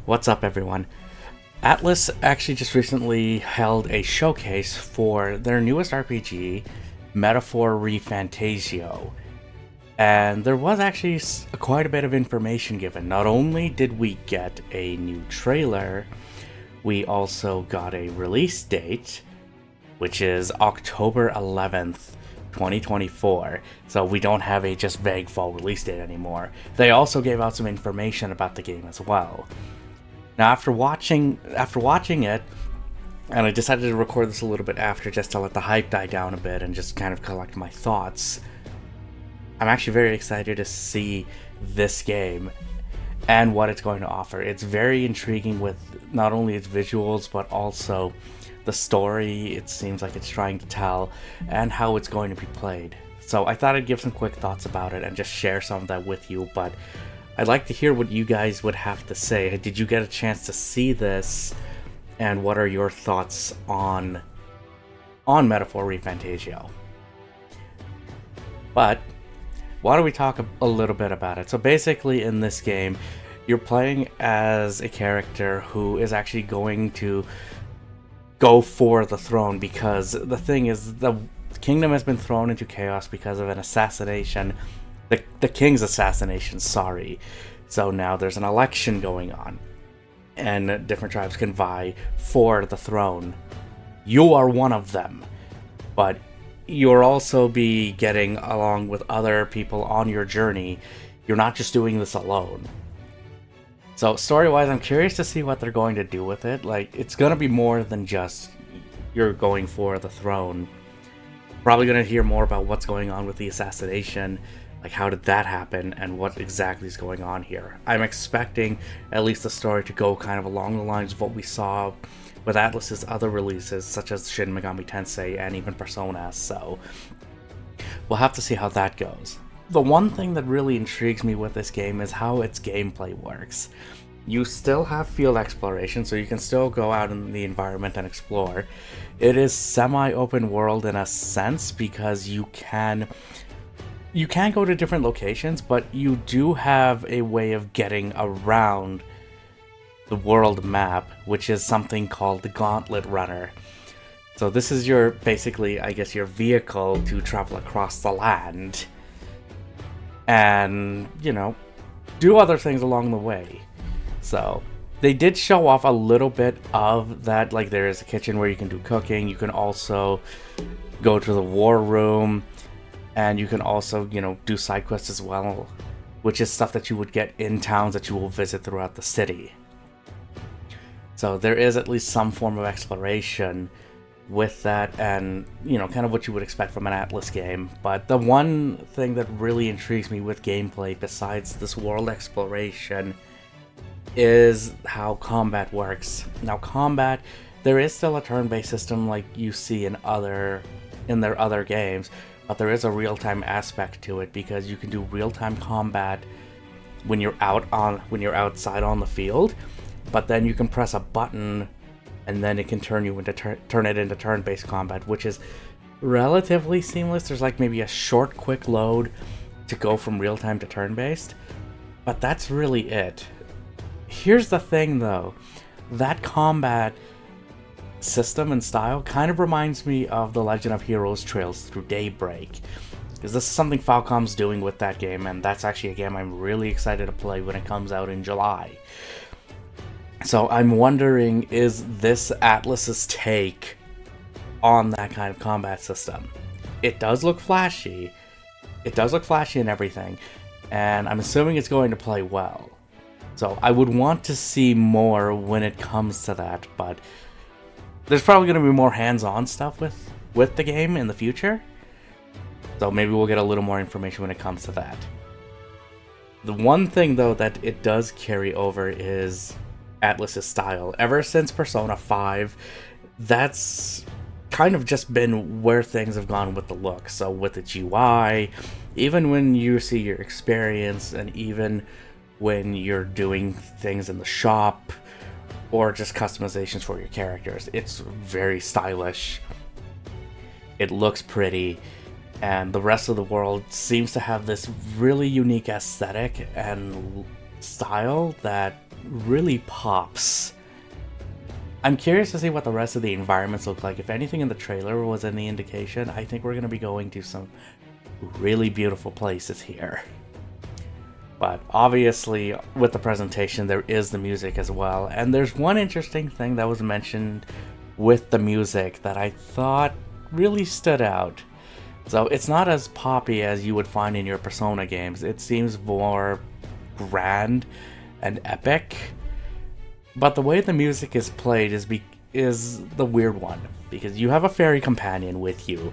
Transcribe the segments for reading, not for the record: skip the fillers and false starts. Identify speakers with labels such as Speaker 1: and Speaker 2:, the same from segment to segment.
Speaker 1: What's up, everyone? ATLUS actually just recently held a showcase for their newest RPG, Metaphor ReFantazio. And there was actually quite a bit of information given. Not only did we get a new trailer, we also got a release date, which is October 11th, 2024. So we don't have a just vague fall release date anymore. They also gave out some information about the game as well. Now, after watching it, and I decided to record this a little bit after just to let the hype die down a bit and just kind of collect my thoughts, I'm actually very excited to see this game and what it's going to offer. It's very intriguing with not only its visuals, but also the story it seems like it's trying to tell and how it's going to be played. So I thought I'd give some quick thoughts about it and just share some of that with you, but I'd like to hear what you guys would have to say. Did you get a chance to see this? And what are your thoughts on Metaphor ReFantazio? But why don't we talk a little bit about it? So basically in this game, you're playing as a character who is actually going to go for the throne, because the thing is, the kingdom has been thrown into chaos because of an assassination. The king's assassination, sorry. So now there's an election going on, and different tribes can vie for the throne. You are one of them, but you'll also be getting along with other people on your journey. You're not just doing this alone. So story-wise, I'm curious to see what they're going to do with it. Like, it's going to be more than just you're going for the throne. Probably going to hear more about what's going on with the assassination. Like, how did that happen, and what exactly is going on here? I'm expecting at least the story to go kind of along the lines of what we saw with ATLUS's other releases, such as Shin Megami Tensei and even Persona, so we'll have to see how that goes. The one thing that really intrigues me with this game is how its gameplay works. You still have field exploration, so you can still go out in the environment and explore. It is semi-open world in a sense, because you can go to different locations, but you do have a way of getting around the world map, which is something called the Gauntlet Runner. So this is your, basically, I guess, your vehicle to travel across the land and, you know, do other things along the way. So they did show off a little bit of that. Like, there is a kitchen where you can do cooking. You can also go to the war room. And you can also, you know, do side quests as well, which is stuff that you would get in towns that you will visit throughout the city. So there is at least some form of exploration with that, and, you know, kind of what you would expect from an ATLUS game. But the one thing that really intrigues me with gameplay, besides this world exploration, is how combat works. Now, combat, there is still a turn-based system like you see in their other games. But there is a real-time aspect to it, because you can do real-time combat when you're outside on the field. But then you can press a button, and then it can turn it into turn-based combat, which is relatively seamless. There's like maybe a short, quick load to go from real-time to turn-based, but that's really it. Here's the thing, though: that combat system and style kind of reminds me of The Legend of Heroes Trails Through Daybreak, because this is something Falcom's doing with that game, and that's actually a game I'm really excited to play when it comes out in July. So I'm wondering, is this ATLUS's take on that kind of combat system? It does look flashy. It does look flashy and everything, and I'm assuming it's going to play well. So I would want to see more when it comes to that, but there's probably going to be more hands-on stuff with the game in the future. So maybe we'll get a little more information when it comes to that. The one thing, though, that it does carry over is ATLUS's style. Ever since Persona 5, that's kind of just been where things have gone with the look. So with its UI, even when you see your experience, and even when you're doing things in the shop, or just customizations for your characters, it's very stylish. It looks pretty, and the rest of the world seems to have this really unique aesthetic and style that really pops. I'm curious to see what the rest of the environments look like. If anything in the trailer was any indication, I think we're going to be going to some really beautiful places here. But obviously, with the presentation, there is the music as well. And there's one interesting thing that was mentioned with the music that I thought really stood out. So it's not as poppy as you would find in your Persona games. It seems more grand and epic. But the way the music is played is the weird one. Because you have a fairy companion with you,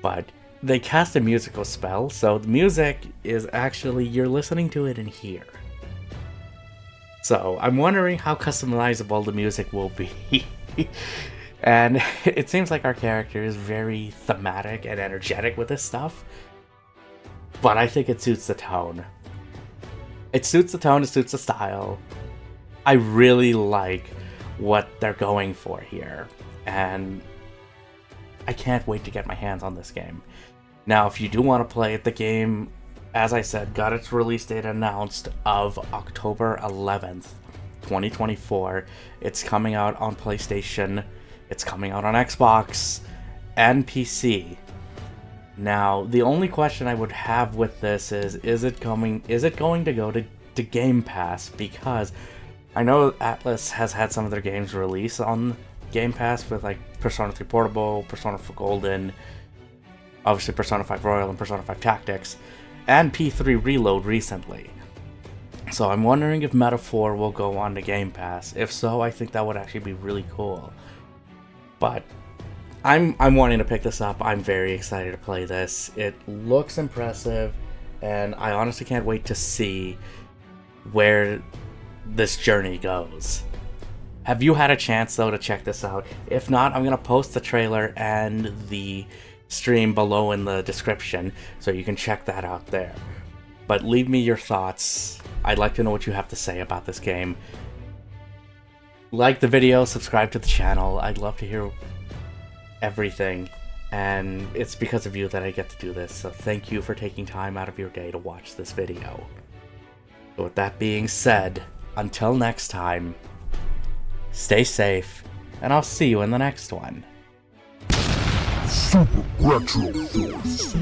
Speaker 1: but they cast a musical spell, so the music is actually, you're listening to it in here. So I'm wondering how customizable the music will be. And it seems like our character is very thematic and energetic with this stuff. But I think it suits the tone. It suits the tone, it suits the style. I really like what they're going for here. And I can't wait to get my hands on this game. Now, if you do want to play it, the game, as I said, got its release date announced of October 11th, 2024. It's coming out on PlayStation, it's coming out on Xbox, and PC. Now, the only question I would have with this is it going to go to Game Pass? Because I know ATLUS has had some of their games release on Game Pass with like Persona 3 Portable, Persona 4 Golden, obviously Persona 5 Royal and Persona 5 Tactics, and P3 Reload recently. So I'm wondering if Metaphor will go on to Game Pass. If so, I think that would actually be really cool. But I'm wanting to pick this up. I'm very excited to play this. It looks impressive, and I honestly can't wait to see where this journey goes. Have you had a chance though to check this out? If not, I'm gonna post the trailer and the stream below in the description so you can check that out there. But leave me your thoughts. I'd like to know what you have to say about this game. Like the video, subscribe to the channel. I'd love to hear everything, and it's because of you that I get to do this, so thank you for taking time out of your day to watch this video. So with that being said, until next time, stay safe, and I'll see you in the next one.
Speaker 2: Super Retro Force.